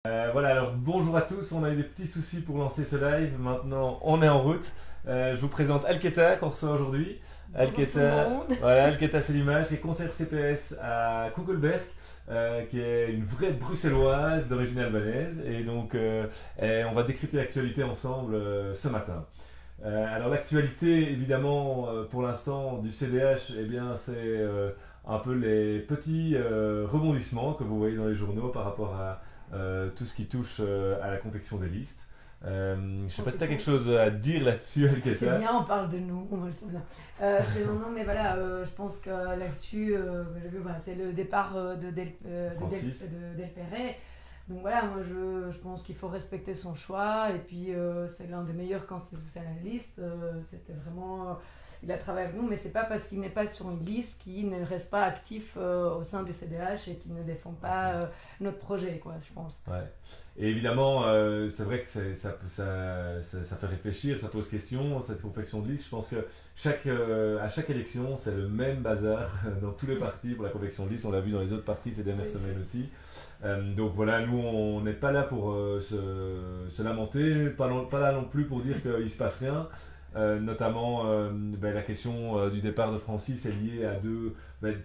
Voilà, alors bonjour à tous, on a eu des petits soucis pour lancer ce live, maintenant on est en route. Je vous présente Alketa qu'on reçoit aujourd'hui. Bonjour tout le Alketa, monde. voilà, Alketa c'est l'image, qui est conseillère CPS à Kugelberg, qui est une vraie bruxelloise d'origine albanaise. Et donc on va décrypter l'actualité ensemble ce matin. Alors l'actualité évidemment pour l'instant du CDH, eh bien c'est un peu les petits rebondissements que vous voyez dans les journaux par rapport à tout ce qui touche à la confection des listes. Je sais pas si tu as quelque chose à dire là-dessus, C'est Alketa. bien, on parle de nous. Non, mais voilà, je pense que l'actu, que j'ai vu, voilà, c'est le départ Francis. de Del Perret. Donc voilà, moi je pense qu'il faut respecter son choix. Et puis c'est l'un des meilleurs constitutionnalistes. C'était vraiment. Il a travaillé avec nous, mais c'est pas parce qu'il n'est pas sur une liste qu'il ne reste pas actif au sein du CDH et qu'il ne défend pas notre projet, quoi, je pense. Ouais. Et évidemment, c'est vrai que ça fait réfléchir, ça pose question, cette confection de liste. Je pense que à chaque élection, c'est le même bazar dans tous les partis pour la confection de liste. On l'a vu dans les autres partis ces dernières Oui, semaines aussi. Donc voilà, nous, on n'est pas là pour se lamenter, pas là non plus pour dire qu'il ne se passe rien. Notamment, la question du départ de Francis est liée à deux.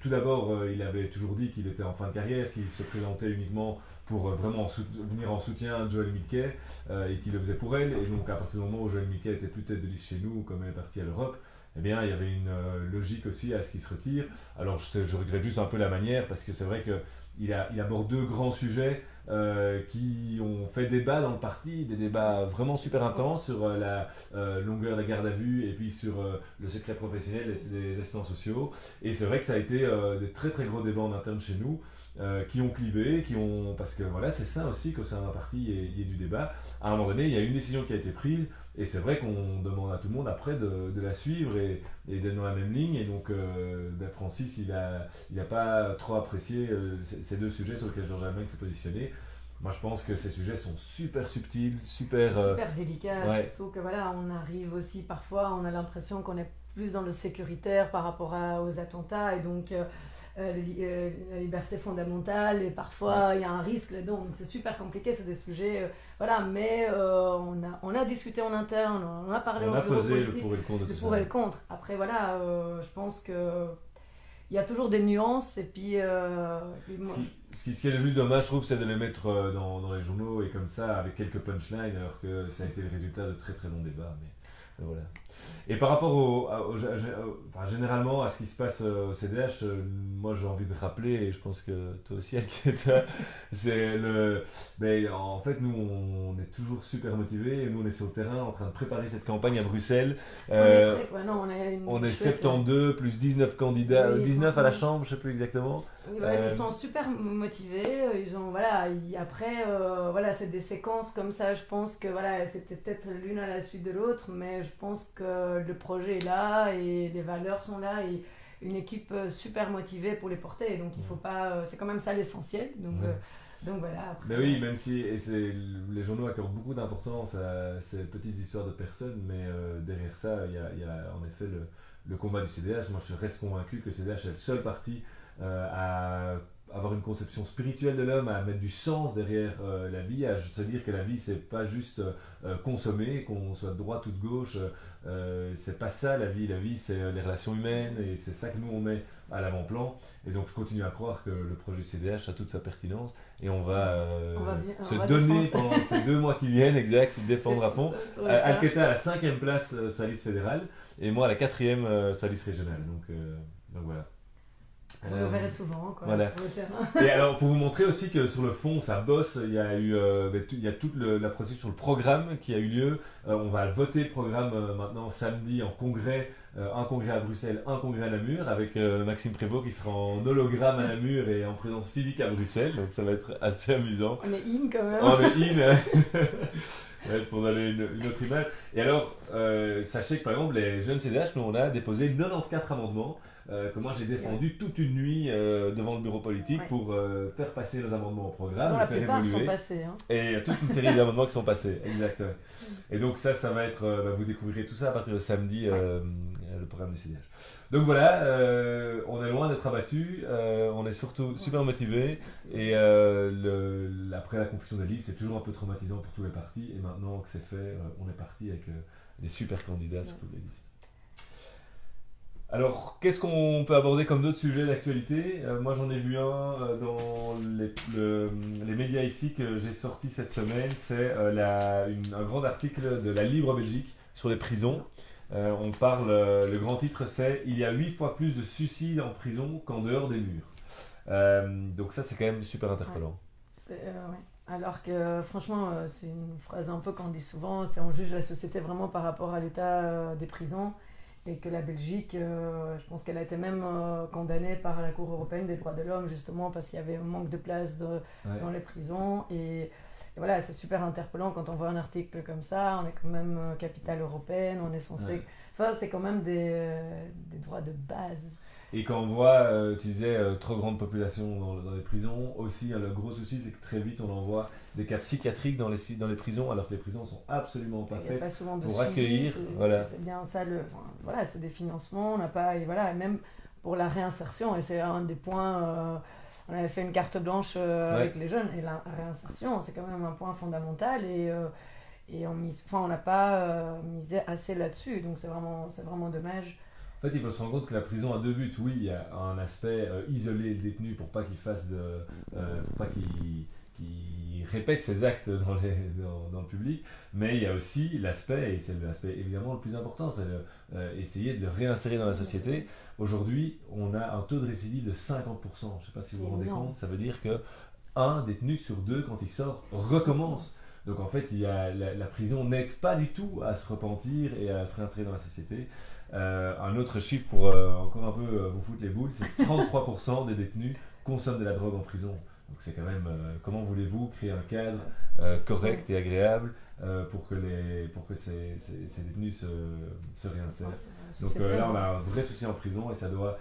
Tout d'abord, il avait toujours dit qu'il était en fin de carrière, qu'il se présentait uniquement pour vraiment venir en soutien de Joël Milquet et qu'il le faisait pour elle. Et donc, à partir du moment où Joël Milquet était plus tête de liste chez nous, comme elle est partie à l'Europe, eh bien, il y avait une logique aussi à ce qu'il se retire. Alors, je regrette juste un peu la manière parce que c'est vrai qu'il aborde deux grands sujets qui ont fait débat dans le parti, des débats vraiment super intenses sur la longueur des gardes à vue et puis sur le secret professionnel et des assistants sociaux. Et c'est vrai que ça a été des très très gros débats en interne chez nous. Qui ont clivé, parce que voilà, c'est ça aussi qu'au sein d'un parti il y ait du débat. À un moment donné, il y a une décision qui a été prise, et c'est vrai qu'on demande à tout le monde après de la suivre et d'être dans la même ligne. Et donc, Francis, il a pas trop apprécié ces deux sujets sur lesquels Georges Almec s'est positionné. Moi, je pense que ces sujets sont super subtils, super. Super délicat, Ouais. surtout que voilà, on arrive aussi parfois, on a l'impression qu'on est plus dans le sécuritaire par rapport aux attentats et donc la liberté fondamentale et parfois il y a un risque là-dedans, donc c'est super compliqué, c'est des sujets, voilà, mais on a discuté en interne, on a parlé On au a bureau pesé le politique, pour et le contre de le tout pour ça. et le contre. Après voilà, je pense que il y a toujours des nuances et puis Ce moi, qui, ce qui est juste dommage, je trouve, c'est de les mettre dans les journaux et comme ça, avec quelques punchlines, alors que ça a été le résultat de très très longs débats. Mais voilà. Et par rapport enfin, généralement à ce qui se passe au CDH, moi j'ai envie de rappeler, et je pense que toi aussi, Alketa, c'est en fait, nous on est toujours super motivés, et nous on est sur le terrain en train de préparer cette campagne à Bruxelles. on est Euh, prêt, quoi. Non, on a une on est chouette, 72 plus 19 candidats, oui, 19 à la franchement. chambre, je sais plus exactement. Oui, voilà, mais Euh, ils sont super motivés. Ils ont, voilà, après, voilà, c'est des séquences comme ça. Je pense que voilà, c'était peut-être l'une à la suite de l'autre, mais je pense que le projet est là et les valeurs sont là et une équipe super motivée pour les porter. Donc il faut pas, c'est quand même ça l'essentiel. Ouais. Donc voilà, Mais après. oui, même si les journaux accordent beaucoup d'importance à ces petites histoires de personnes, mais derrière ça, il y a en effet le combat du CDH. Moi, je reste convaincu que le CDH est le seul parti à avoir une conception spirituelle de l'homme, à mettre du sens derrière la vie, à se dire que la vie, c'est pas juste consommer, qu'on soit de droite ou de gauche. C'est pas ça la vie. La vie, c'est les relations humaines et c'est ça que nous, on met à l'avant-plan. Et donc, je continue à croire que le projet CDH a toute sa pertinence et on va se On va donner défendre pendant ces 2 mois qui viennent, exact, défendre à fond. sur le terrain. Alketa à la 5e place sur la liste fédérale et moi à la 4e sur la liste régionale. Donc voilà. Vous le verrez souvent, quoi, Voilà. sur le terrain. Et alors pour vous montrer aussi que sur le fond ça bosse, il y a eu il y a toute la procédure sur le programme qui a eu lieu. On va voter le programme maintenant samedi en congrès, un congrès à Bruxelles, un congrès à Namur avec Maxime Prévost qui sera en hologramme à Namur et en présence physique à Bruxelles, donc ça va être assez amusant. On est in quand même. On est in ouais, pour donner une autre image. Et alors, sachez que par exemple, les jeunes CDH, nous on a déposé 94 amendements que moi j'ai défendu toute une nuit devant le bureau politique pour faire passer nos amendements au programme, Dont la faire plupart évoluer. sont passés. Hein. Et toute une série d'amendements qui sont passés, exact. Et donc ça va être, vous découvrirez tout ça à partir de samedi, le programme du CDH. Donc voilà, on est loin d'être abattus, on est surtout super motivés, et après la confusion des listes, c'est toujours un peu traumatisant pour tous les partis, et maintenant que c'est fait, on est parti avec des super candidats sur toutes les listes. Alors, qu'est-ce qu'on peut aborder comme d'autres sujets d'actualité ? Moi, j'en ai vu un dans les médias ici que j'ai sorti cette semaine. C'est un grand article de la Libre Belgique sur les prisons. On parle, le grand titre, c'est « Il y a 8 fois plus de suicides en prison qu'en dehors des murs ». Donc ça, c'est quand même super interpellant. Ouais. Alors que, franchement, c'est une phrase un peu qu'on dit souvent, c'est on juge la société vraiment par rapport à l'état des prisons. Et que la Belgique, je pense qu'elle a été même condamnée par la Cour européenne des droits de l'homme, justement parce qu'il y avait un manque de place dans les prisons. Et voilà, c'est super interpellant quand on voit un article comme ça. On est quand même capitale européenne, on est censé... Ouais. Ça, c'est quand même des droits de base. Et quand on voit, tu disais, trop grande population dans les prisons, aussi, le gros souci, c'est que très vite, on envoie des cas psychiatriques dans les prisons, alors que les prisons sont absolument pas faites pour accueillir. Voilà. C'est bien ça, voilà, c'est des financements, on n'a pas, et voilà, même pour la réinsertion, et c'est un des points, on avait fait une carte blanche avec les jeunes, et la réinsertion, c'est quand même un point fondamental, et on n'a pas misé assez là-dessus, donc c'est vraiment dommage. En fait, il faut se rendre compte que la prison a deux buts. Oui, il y a un aspect isoler le détenu pour pas qu'il fasse pour pas qu'il répète ses actes dans le public, mais il y a aussi l'aspect, et c'est l'aspect évidemment le plus important, c'est essayer de le réinsérer dans la société. Aujourd'hui, on a un taux de récidive de 50%. Je ne sais pas si vous vous rendez compte, ça veut dire que un détenu sur deux, quand il sort, recommence. Donc en fait, la prison n'aide pas du tout à se repentir et à se réinsérer dans la société. Un autre chiffre pour encore un peu vous foutre les boules, c'est que 33% des détenus consomment de la drogue en prison. Donc c'est quand même, comment voulez-vous créer un cadre correct et agréable pour que ces détenus se réinsèrent. Donc là, on a un vrai souci en prison et ça doit...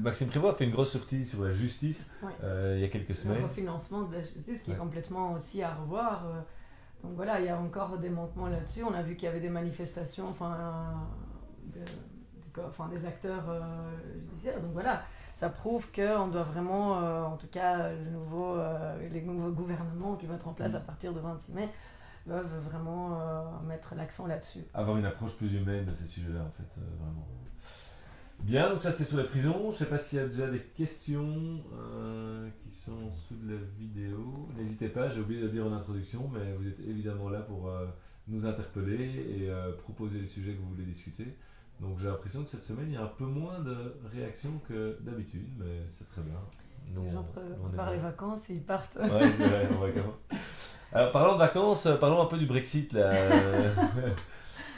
Maxime Prévost a fait une grosse sortie sur la justice il y a quelques semaines. Le refinancement de la justice qui est complètement aussi à revoir. Donc voilà, il y a encore des manquements là-dessus. On a vu qu'il y avait des manifestations, des acteurs judiciaires. Donc voilà, ça prouve qu'on doit vraiment, en tout cas les nouveaux gouvernements qui vont être en place à partir du 26 mai, doivent vraiment mettre l'accent là-dessus. Avoir une approche plus humaine de ces sujets-là, en fait, vraiment. Bien, donc ça c'était sur les prisons. Je ne sais pas s'il y a déjà des questions qui sont sous la vidéo. N'hésitez pas, j'ai oublié de le dire en introduction, mais vous êtes évidemment là pour nous interpeller et proposer les sujets que vous voulez discuter. Donc j'ai l'impression que cette semaine, il y a un peu moins de réactions que d'habitude, mais c'est très bien. Les gens préparent les vacances et ils partent. Ouais, c'est vrai, en vacances. Alors parlons de vacances, parlons un peu du Brexit là.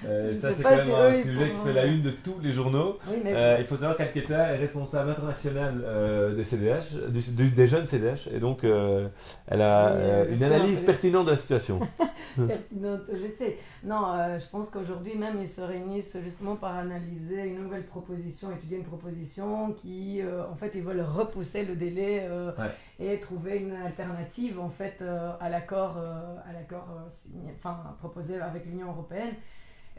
Ça c'est quand même un sujet qui fait la une de tous les journaux. Oui, il faut savoir qu'Alketa est responsable international des CDH, des jeunes CDH, et donc elle a une analyse pertinente de la situation. Pertinente, je sais. Non, je pense qu'aujourd'hui même ils se réunissent justement pour analyser une nouvelle proposition, étudier une proposition qui, en fait, ils veulent repousser le délai et trouver une alternative en fait à l'accord proposé avec l'Union européenne.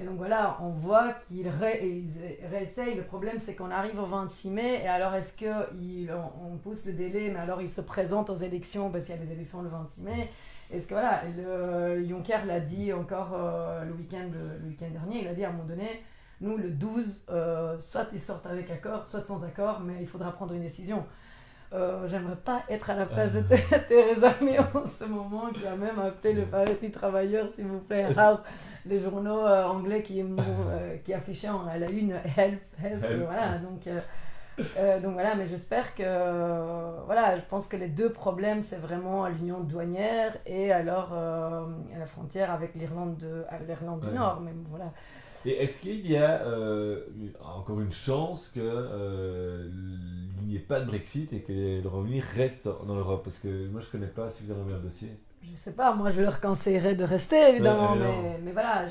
Et donc voilà, on voit qu'ils réessayent. Le problème, c'est qu'on arrive au 26 mai, et alors est-ce qu'on pousse le délai, mais alors ils se présentent aux élections, parce qu'il y a des élections le 26 mai. Est-ce que voilà, Juncker l'a dit encore le week-end dernier, il a dit à un moment donné, nous le 12, soit ils sortent avec accord, soit sans accord, mais il faudra prendre une décision. J'aimerais pas être à la place de Theresa May en ce moment, qui a même appelé le Parti travailleur, s'il vous plaît, help, les journaux anglais qui affichaient à la une help. Voilà, donc voilà, mais j'espère que voilà, je pense que les deux problèmes, c'est vraiment à l'union douanière et alors à la frontière avec l'Irlande du Nord, mais voilà. Et est-ce qu'il y a encore une chance qu'il n'y ait pas de Brexit et que le Royaume-Uni reste dans l'Europe? Parce que moi je ne connais pas suffisamment bien le dossier. je sais pas, moi je leur conseillerais de rester évidemment, Ouais, mais voilà,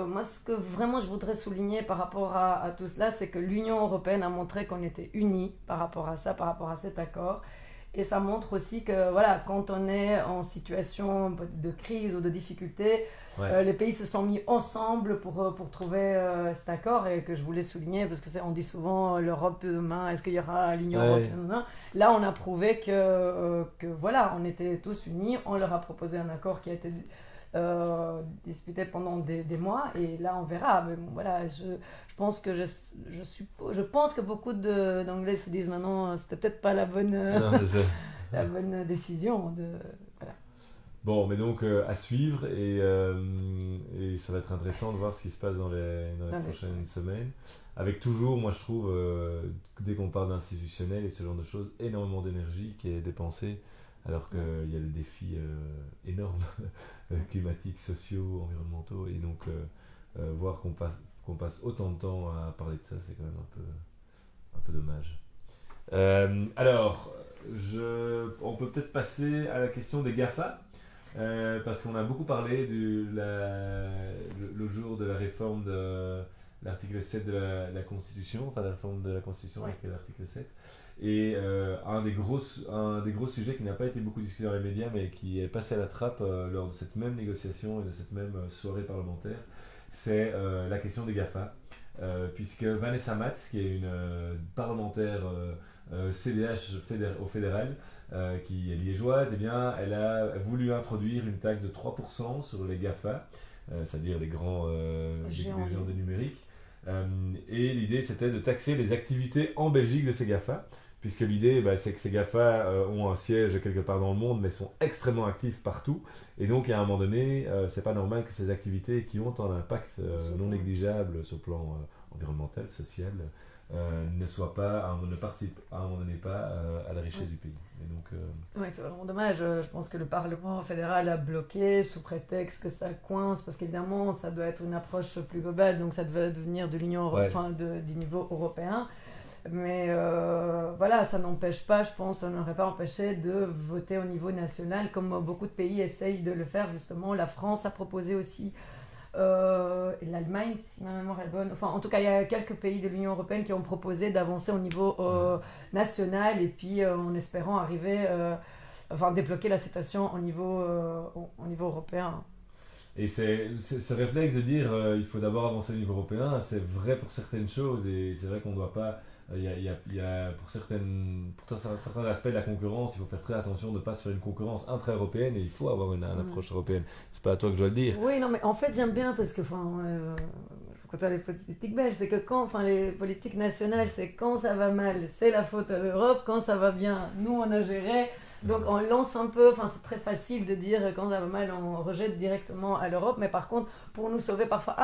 moi ce que vraiment je voudrais souligner par rapport à tout cela, c'est que l'Union européenne a montré qu'on était unis par rapport à ça, par rapport à cet accord. Et ça montre aussi que voilà, quand on est en situation de crise ou de difficulté, ouais. les pays se sont mis ensemble pour trouver cet accord et que je voulais souligner parce que on dit souvent l'Europe de demain, est-ce qu'il y aura l'Union européenne demain? Là, on a prouvé que voilà, on était tous unis, on leur a proposé un accord qui a été disputé pendant des mois et là on verra. Mais bon, voilà, je pense que je pense que beaucoup d'Anglais se disent maintenant c'était peut-être pas la bonne, Non, c'est ça. la bonne décision. Voilà. Bon, mais donc à suivre et ça va être intéressant de voir ce qui se passe dans les prochaines semaines. Avec toujours, moi je trouve, dès qu'on parle d'institutionnel et de ce genre de choses, énormément d'énergie qui est dépensée alors qu'il y a des défis énormes, climatiques, sociaux, environnementaux. Et donc voir qu'on passe autant de temps à parler de ça, c'est quand même un peu dommage. Alors, on peut peut-être passer à la question des GAFA. Parce qu'on a beaucoup parlé le jour de la réforme de l'article 7 de la Constitution, enfin la réforme de la Constitution avec l'article 7. Et un des gros sujets qui n'a pas été beaucoup discuté dans les médias, mais qui est passé à la trappe lors de cette même négociation et de cette même soirée parlementaire, c'est la question des GAFA. Puisque Vanessa Matz, qui est une parlementaire CDH au fédéral, qui est liégeoise, eh bien, elle a voulu introduire une taxe de 3% sur les GAFA, c'est-à-dire les grands géants du numérique. Et l'idée, c'était de taxer les activités en Belgique de ces GAFA, puisque l'idée, c'est que ces GAFA ont un siège quelque part dans le monde, mais sont extrêmement actifs partout. Et donc, à un moment donné, c'est pas normal que ces activités qui ont un impact non négligeable sur le plan environnemental, social, ne participent à un moment donné pas à la richesse du pays. Et donc, Oui, c'est vraiment dommage. Je pense que le Parlement fédéral a bloqué sous prétexte que ça coince, parce qu'évidemment, ça doit être une approche plus globale, donc ça devait devenir de l'Union européenne, du niveau européen. Mais voilà, ça n'empêche pas, je pense, ça n'aurait pas empêché de voter au niveau national, comme beaucoup de pays essayent de le faire justement. La France a proposé aussi, et l'Allemagne, si ma mémoire est bonne. Enfin, en tout cas, il y a quelques pays de l'Union européenne qui ont proposé d'avancer au niveau national et puis en espérant arriver, débloquer la situation au niveau européen. Et c'est ce réflexe de dire il faut d'abord avancer au niveau européen, c'est vrai pour certaines choses et c'est vrai qu'on ne doit pas. Il y a pour certains aspects de la concurrence, il faut faire très attention de ne pas se faire une concurrence intra-européenne et il faut avoir une approche européenne. C'est pas à toi que je dois le dire. Oui, non, mais en fait, j'aime bien parce que, quand on a les politiques belges, c'est que les politiques nationales, c'est quand ça va mal, c'est la faute à l'Europe, quand ça va bien, nous on a géré. Donc on lance un peu, c'est très facile de dire quand ça va mal, on rejette directement à l'Europe, mais par contre, pour nous sauver parfois,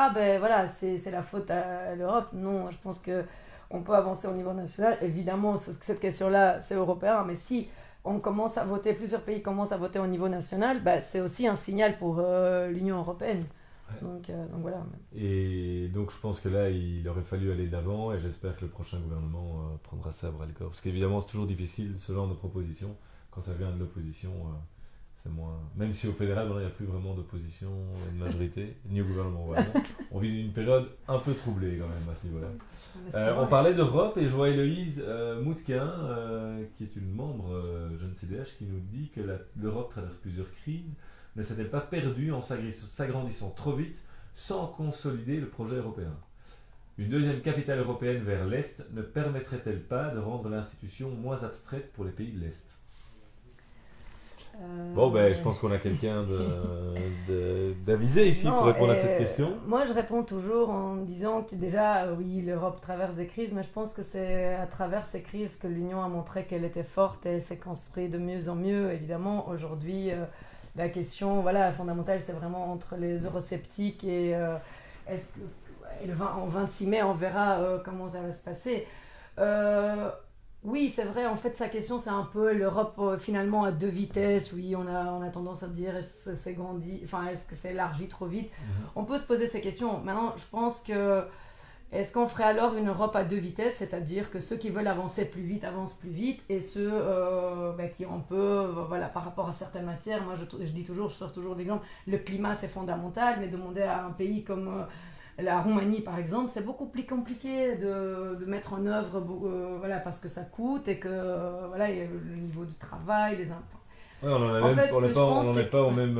c'est la faute à l'Europe. Non, je pense que on peut avancer au niveau national. Évidemment, cette question-là, c'est européen, mais si on commence à voter, plusieurs pays commencent à voter au niveau national, c'est aussi un signal pour l'Union européenne. Ouais. Donc voilà. Et donc je pense que là, il aurait fallu aller de l'avant et j'espère que le prochain gouvernement prendra ça à bras le corps. Parce qu'évidemment, c'est toujours difficile ce genre de proposition. Quand ça vient de l'opposition, c'est moins. Même si au fédéral, il n'y a plus vraiment d'opposition, de majorité, ni au gouvernement. Voilà. On vit une période un peu troublée quand même à ce niveau-là. On parlait d'Europe et je vois Héloïse Moutquin, qui est une membre jeune CDH, qui nous dit que l'Europe traverse plusieurs crises. Ne s'est-elle pas perdue en s'agrandissant trop vite sans consolider le projet européen? Une deuxième capitale européenne vers l'Est ne permettrait-elle pas de rendre l'institution moins abstraite pour les pays de l'Est? Bon, je pense qu'on a quelqu'un d'avisé ici pour répondre à cette question. Moi, je réponds toujours en disant que déjà, oui, l'Europe traverse des crises, mais je pense que c'est à travers ces crises que l'Union a montré qu'elle était forte et s'est construite de mieux en mieux. Évidemment, aujourd'hui, la question fondamentale, c'est vraiment entre les eurosceptiques et en 26 mai, on verra comment ça va se passer. Oui, c'est vrai, en fait, sa question, c'est un peu l'Europe finalement à deux vitesses. Oui, on a tendance à dire est-ce que c'est grandi, est-ce que c'est élargi trop vite? On peut se poser ces questions. Maintenant, je pense que Est-ce qu'on ferait alors une Europe à deux vitesses, c'est-à-dire que ceux qui veulent avancer plus vite avancent plus vite et ceux qui ont peu, voilà, par rapport à certaines matières, moi je dis toujours, je sors toujours l'exemple, le climat c'est fondamental, mais demander à un pays comme la Roumanie par exemple, c'est beaucoup plus compliqué de mettre en œuvre, voilà, parce que ça coûte et que voilà, il y a le niveau du travail, les impôts. Ouais, on n'en est pas au même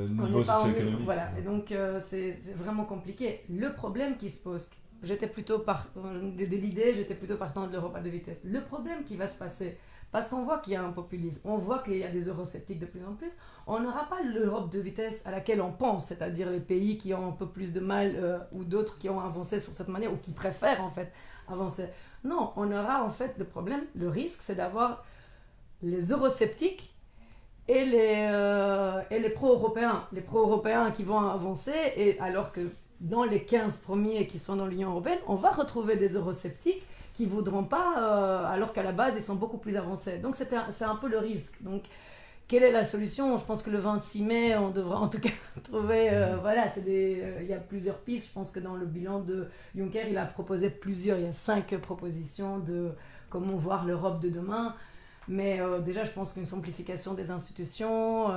niveau socio-économique. Voilà, et donc c'est vraiment compliqué. Le problème qui se pose, j'étais plutôt partant de l'Europe à deux vitesses. Le problème qui va se passer, parce qu'on voit qu'il y a un populisme, on voit qu'il y a des eurosceptiques de plus en plus, on n'aura pas l'Europe de vitesse à laquelle on pense, c'est-à-dire les pays qui ont un peu plus de mal ou d'autres qui ont avancé sur cette manière ou qui préfèrent en fait avancer. Non, on aura en fait le risque, c'est d'avoir les eurosceptiques et les pro-européens. Les pro-européens qui vont avancer, et alors que dans les 15 premiers qui sont dans l'Union européenne, on va retrouver des eurosceptiques qui ne voudront pas, alors qu'à la base, ils sont beaucoup plus avancés. Donc, c'est un peu le risque. Donc, quelle est la solution ? Je pense que le 26 mai, on devra en tout cas trouver... voilà, il y a plusieurs pistes. Je pense que dans le bilan de Juncker, il a proposé il y a 5 propositions de comment voir l'Europe de demain. Mais déjà, je pense qu'une simplification des institutions,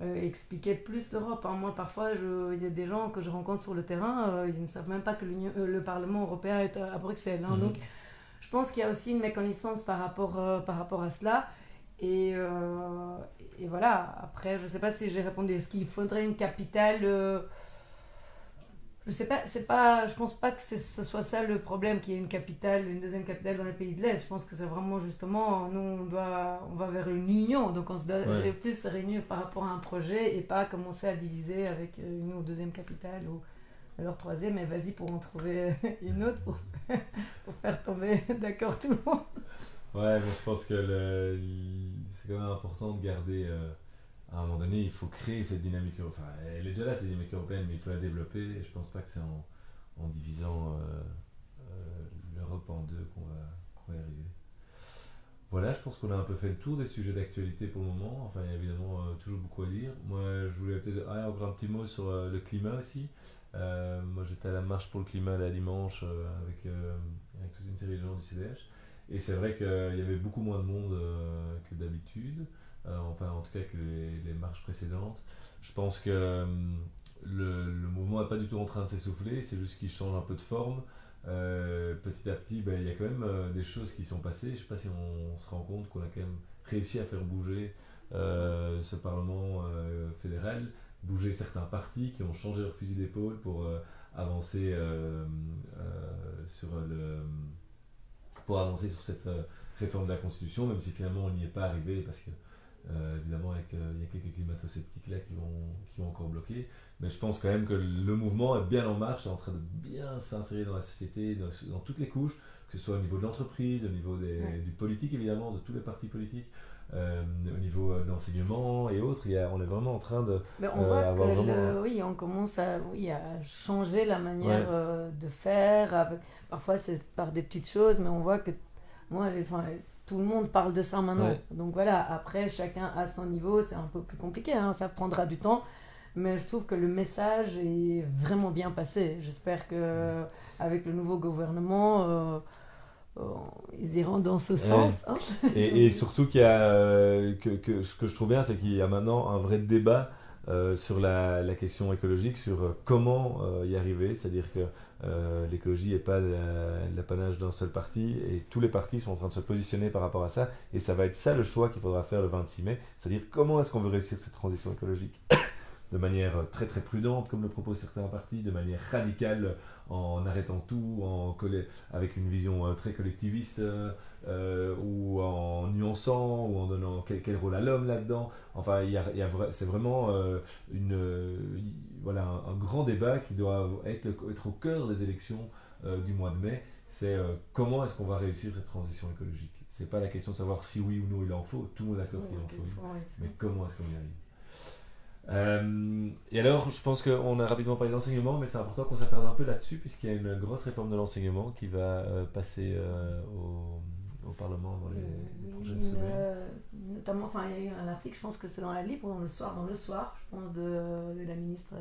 expliquer plus l'Europe. Hein. Moi, parfois, il y a des gens que je rencontre sur le terrain, ils ne savent même pas que le Parlement européen est à Bruxelles. Hein. Donc, je pense qu'il y a aussi une méconnaissance par rapport à cela. Et voilà, après, je ne sais pas si j'ai répondu. Est-ce qu'il faudrait une capitale je sais pas, je pense pas que ce soit ça le problème, qu'il y ait une deuxième capitale dans les pays de l'Est. Je pense que c'est vraiment justement, nous on va vers une union, donc on se doit plus se réunir par rapport à un projet et pas commencer à diviser avec une ou deuxième capitale ou alors troisième, mais vas-y pour en trouver une autre pour faire tomber d'accord tout le monde. Ouais, mais je pense que c'est quand même important de garder... à un moment donné, il faut créer cette dynamique, enfin, elle est déjà là, cette dynamique européenne, mais il faut la développer, et je pense pas que c'est en divisant l'Europe en deux qu'on va y arriver. Voilà, je pense qu'on a un peu fait le tour des sujets d'actualité pour le moment, enfin, il y a évidemment toujours beaucoup à dire. Moi, je voulais peut-être encore un petit mot sur le climat aussi. Moi, j'étais à la marche pour le climat là dimanche avec toute une série de gens du CDH, et c'est vrai qu'il y avait beaucoup moins de monde que d'habitude. Enfin en tout cas que les marches précédentes. Je pense que le mouvement n'est pas du tout en train de s'essouffler, c'est juste qu'il change un peu de forme. Petit à petit, il y a quand même des choses qui sont passées. Je ne sais pas si on se rend compte qu'on a quand même réussi à faire bouger ce Parlement fédéral, bouger certains partis qui ont changé leur fusil d'épaule pour avancer pour avancer sur cette réforme de la Constitution, même si finalement on n'y est pas arrivé parce que évidemment, il y a quelques climato-sceptiques là qui vont encore bloquer, mais je pense quand même que le mouvement est bien en marche, est en train de bien s'insérer dans la société, dans toutes les couches, que ce soit au niveau de l'entreprise, au niveau du politique évidemment, de tous les partis politiques, au niveau de l'enseignement et autres. On est vraiment en train de on voit avoir vraiment... Oui, on commence à changer la manière de faire. Parfois c'est par des petites choses, mais on voit que tout le monde parle de ça maintenant. Ouais. Donc voilà, après, chacun à son niveau, c'est un peu plus compliqué, hein, ça prendra du temps. Mais je trouve que le message est vraiment bien passé. J'espère qu'avec le nouveau gouvernement, ils iront dans ce sens. Hein. Et surtout, qu'il y a, ce que je trouve bien, c'est qu'il y a maintenant un vrai débat sur la question écologique, sur comment y arriver. C'est-à-dire que l'écologie n'est pas l'apanage d'un seul parti, et tous les partis sont en train de se positionner par rapport à ça, et ça va être ça le choix qu'il faudra faire le 26 mai, c'est-à-dire comment est-ce qu'on veut réussir cette transition écologique de manière très très prudente comme le proposent certains partis, de manière radicale en arrêtant tout, avec une vision très collectiviste, ou en nuançant, ou en donnant quel rôle à l'homme là-dedans. Enfin, c'est vraiment un grand débat qui doit être au cœur des élections du mois de mai. C'est comment est-ce qu'on va réussir cette transition écologique. C'est pas la question de savoir si oui ou non il en faut, tout le monde est d'accord qu'il en faut, mais comment est-ce qu'on y arrive. Et alors, je pense qu'on a rapidement parlé d'enseignement, mais c'est important qu'on s'attarde un peu là-dessus, puisqu'il y a une grosse réforme de l'enseignement qui va passer au Parlement dans les prochaines semaines. notamment, enfin, il y a eu un article, je pense que c'est dans la Libre ou dans le soir, je pense, de la ministre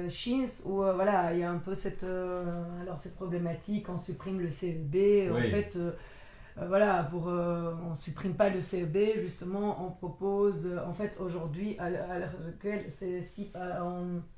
Schins, où voilà, il y a un peu cette problématique, on supprime le CEB, en fait, voilà, on supprime pas le CEB, justement, on propose, en fait, aujourd'hui, à l'heure actuelle,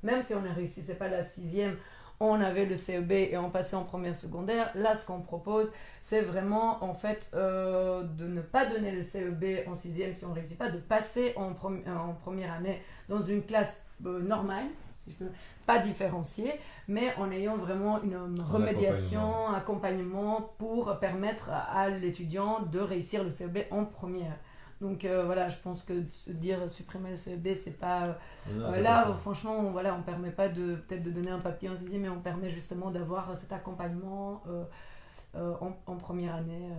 même si on ne réussissait pas la 6e, on avait le CEB et on passait en première secondaire. Là, ce qu'on propose, c'est vraiment, en fait, de ne pas donner le CEB en 6e si on ne réussit pas, de passer en première année dans une classe normale, si je peux, pas différenciée, mais en ayant vraiment une remédiation, accompagnement pour permettre à l'étudiant de réussir le CEB en première. Donc voilà, je pense que dire supprimer le CEB, c'est pas... là, franchement, on permet pas peut-être de donner un papier en 6e, mais on permet justement d'avoir cet accompagnement en première année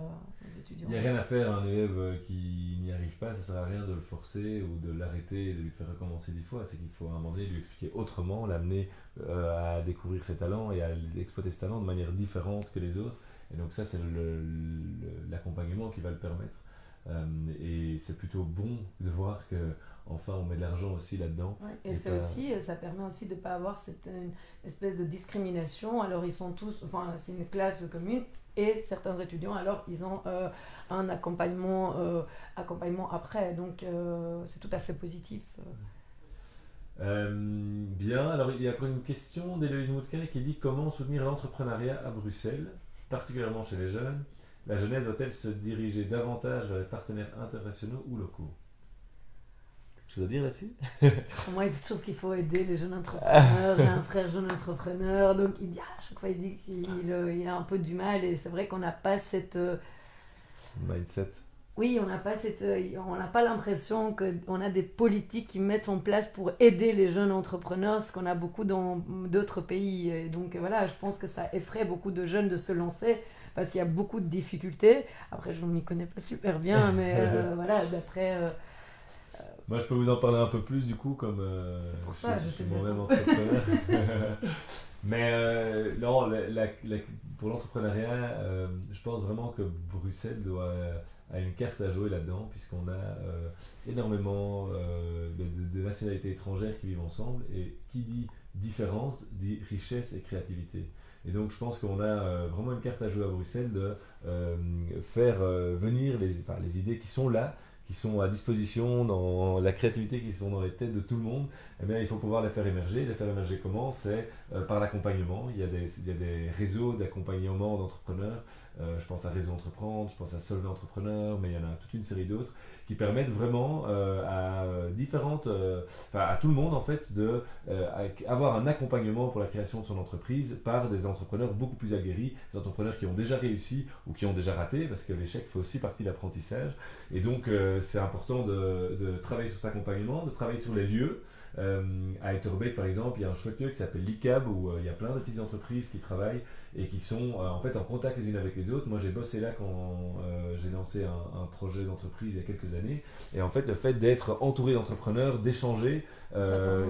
aux étudiants. Il n'y a rien à faire à un élève qui n'y arrive pas, ça ne sert à rien de le forcer ou de l'arrêter et de lui faire recommencer 10 fois. C'est qu'il faut à un moment donné lui expliquer autrement, l'amener à découvrir ses talents et à exploiter ses talents de manière différente que les autres. Et donc ça, c'est l'accompagnement qui va le permettre. Et c'est plutôt bon de voir que enfin on met de l'argent aussi là-dedans. Ouais, et ça permet aussi de ne pas avoir une espèce de discrimination. Alors ils sont tous, enfin c'est une classe commune et certains étudiants alors ils ont un accompagnement après, donc c'est tout à fait positif. Bien, alors il y a encore une question d'Héloïse Moutquet qui dit comment soutenir l'entrepreneuriat à Bruxelles, particulièrement chez les jeunes. La jeunesse doit-elle se diriger davantage vers les partenaires internationaux ou locaux? Je dois dire là-dessus? Moi, je trouve qu'il faut aider les jeunes entrepreneurs. J'ai un frère jeune entrepreneur, donc il dit, à chaque fois il dit qu'il a un peu du mal, et c'est vrai qu'on n'a pas cette... mindset. Oui, on n'a pas l'impression qu'on a des politiques qui mettent en place pour aider les jeunes entrepreneurs, ce qu'on a beaucoup dans d'autres pays. Et donc voilà, je pense que ça effraie beaucoup de jeunes de se lancer, parce qu'il y a beaucoup de difficultés. Après, je ne m'y connais pas super bien, mais voilà, d'après... Moi, je peux vous en parler un peu plus, du coup, comme c'est pour ça, je suis moi-même entrepreneur. Mais non, pour l'entrepreneuriat, je pense vraiment que Bruxelles a une carte à jouer là-dedans, puisqu'on a énormément de nationalités étrangères qui vivent ensemble, et qui dit différence, dit richesse et créativité. Et donc je pense qu'on a vraiment une carte à jouer à Bruxelles de faire venir les idées qui sont là, qui sont à disposition, dans la créativité qui sont dans les têtes de tout le monde. Eh bien, il faut pouvoir les faire émerger. Les faire émerger comment? C'est par l'accompagnement. Il y a des réseaux d'accompagnement d'entrepreneurs. Je pense à Réseau Entreprendre, je pense à Solvay Entrepreneur, mais il y en a toute une série d'autres qui permettent vraiment à tout le monde en fait avoir un accompagnement pour la création de son entreprise par des entrepreneurs beaucoup plus aguerris, des entrepreneurs qui ont déjà réussi ou qui ont déjà raté, parce que l'échec fait aussi partie de l'apprentissage. Et donc c'est important de travailler sur cet accompagnement, de travailler sur les lieux. À Etterbeek par exemple, il y a un chouette lieu qui s'appelle l'ICAB, où il y a plein de petites entreprises qui travaillent et qui sont en fait en contact les unes avec les autres. Moi j'ai bossé là quand j'ai lancé un projet d'entreprise il y a quelques années, et en fait le fait d'être entouré d'entrepreneurs, d'échanger,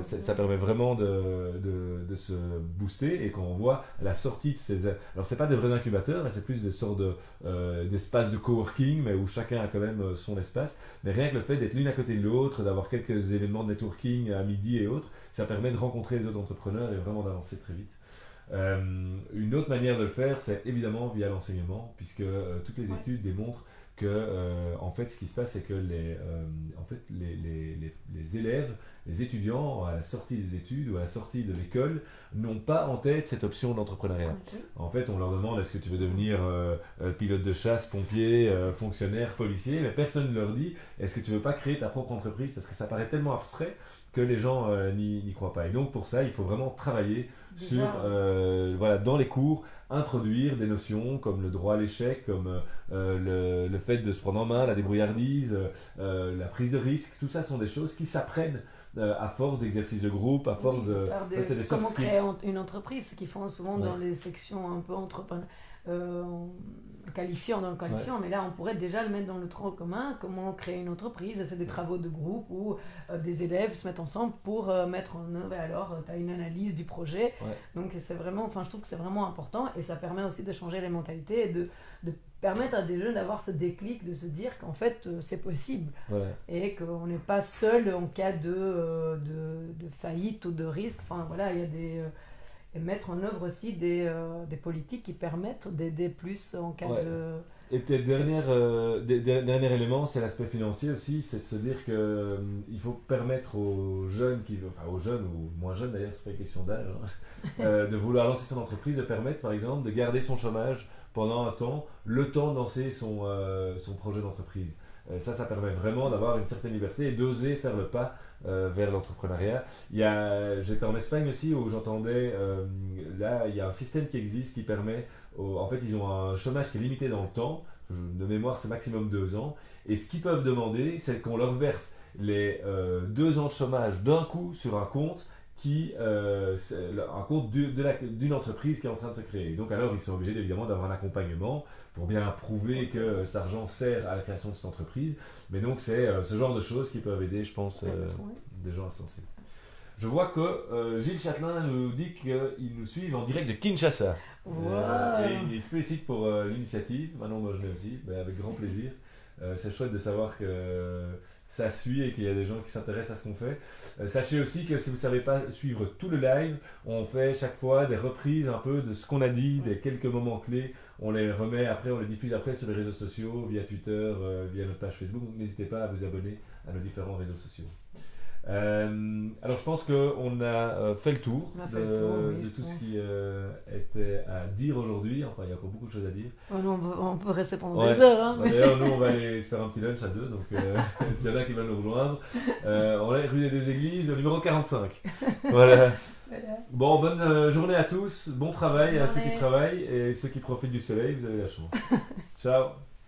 ça permet vraiment de se booster. Et quand on voit la sortie de ces... Alors c'est pas des vrais incubateurs, là c'est plus des sortes d'espaces de coworking, mais où chacun a quand même son espace, mais rien que le fait d'être l'une à côté de l'autre, d'avoir quelques événements de networking à midi et autres, ça permet de rencontrer les autres entrepreneurs et vraiment d'avancer très vite. Une autre manière de le faire, c'est évidemment via l'enseignement, puisque toutes les études démontrent que en fait ce qui se passe, c'est que les élèves, les étudiants à la sortie des études ou à la sortie de l'école n'ont pas en tête cette option d'entrepreneuriat. Okay. En fait, on leur demande est-ce que tu veux devenir pilote de chasse, pompier, fonctionnaire, policier, mais personne ne leur dit est-ce que tu veux pas créer ta propre entreprise, parce que ça paraît tellement abstrait que les gens n'y croient pas. Et donc pour ça, il faut vraiment travailler sur, dans les cours, introduire des notions comme le droit à l'échec, comme le fait de se prendre en main, la débrouillardise, la prise de risque. Tout ça sont des choses qui s'apprennent à force d'exercices de groupe, à force comment créer une entreprise, ce qu'ils font souvent dans les sections un peu qualifiant dans le qualifiant, mais là on pourrait déjà le mettre dans le tronc commun, comment créer une entreprise, c'est des travaux de groupe où des élèves se mettent ensemble pour mettre en œuvre, et alors tu as une analyse du projet, donc c'est vraiment, enfin je trouve que c'est vraiment important et ça permet aussi de changer les mentalités et de permettre à des jeunes d'avoir ce déclic, de se dire qu'en fait c'est possible et qu'on n'est pas seul en cas de faillite ou de risque, enfin voilà, il y a et mettre en œuvre aussi des politiques qui permettent d'aider plus en cas de... Et peut-être dernier élément, c'est l'aspect financier aussi, c'est de se dire qu'il faut permettre aux jeunes, aux jeunes ou moins jeunes d'ailleurs, c'est pas une question d'âge, de vouloir lancer son entreprise, de permettre par exemple de garder son chômage pendant un temps, le temps de lancer son projet d'entreprise. Ça permet vraiment d'avoir une certaine liberté et d'oser faire le pas vers l'entrepreneuriat. J'étais en Espagne aussi où j'entendais, là il y a un système qui existe qui permet, en fait ils ont un chômage qui est limité dans le temps, de mémoire c'est maximum 2 ans, et ce qu'ils peuvent demander c'est qu'on leur verse les 2 ans de chômage d'un coup sur un compte c'est un compte d'une entreprise qui est en train de se créer. Donc alors ils sont obligés évidemment d'avoir un accompagnement pour bien prouver que cet argent sert à la création de cette entreprise. Mais donc c'est ce genre de choses qui peuvent aider, je pense, des gens à se lancer. Je vois que Gilles Châtelain nous dit qu'ils nous suivent en direct de Kinshasa. Et il félicite pour l'initiative. Manon Mogenet aussi, avec grand plaisir. C'est chouette de savoir que ça suit et qu'il y a des gens qui s'intéressent à ce qu'on fait. Sachez aussi que si vous ne savez pas suivre tout le live, on fait chaque fois des reprises un peu de ce qu'on a dit, des quelques moments clés. On les remet après, on les diffuse après sur les réseaux sociaux, via Twitter, via notre page Facebook. Donc n'hésitez pas à vous abonner à nos différents réseaux sociaux. Alors je pense qu'on a fait le tour de tout ce qui était à dire aujourd'hui. Enfin, il y a encore beaucoup de choses à dire. On peut rester pendant des heures. Hein, D'ailleurs, nous, on va aller se faire un petit lunch à 2. Donc, s'il y en a qui veulent nous rejoindre, on est rue des Deux Églises, au numéro 45. Voilà. Bon, bonne journée à tous. Bon travail à ceux qui travaillent et ceux qui profitent du soleil. Vous avez la chance. Ciao.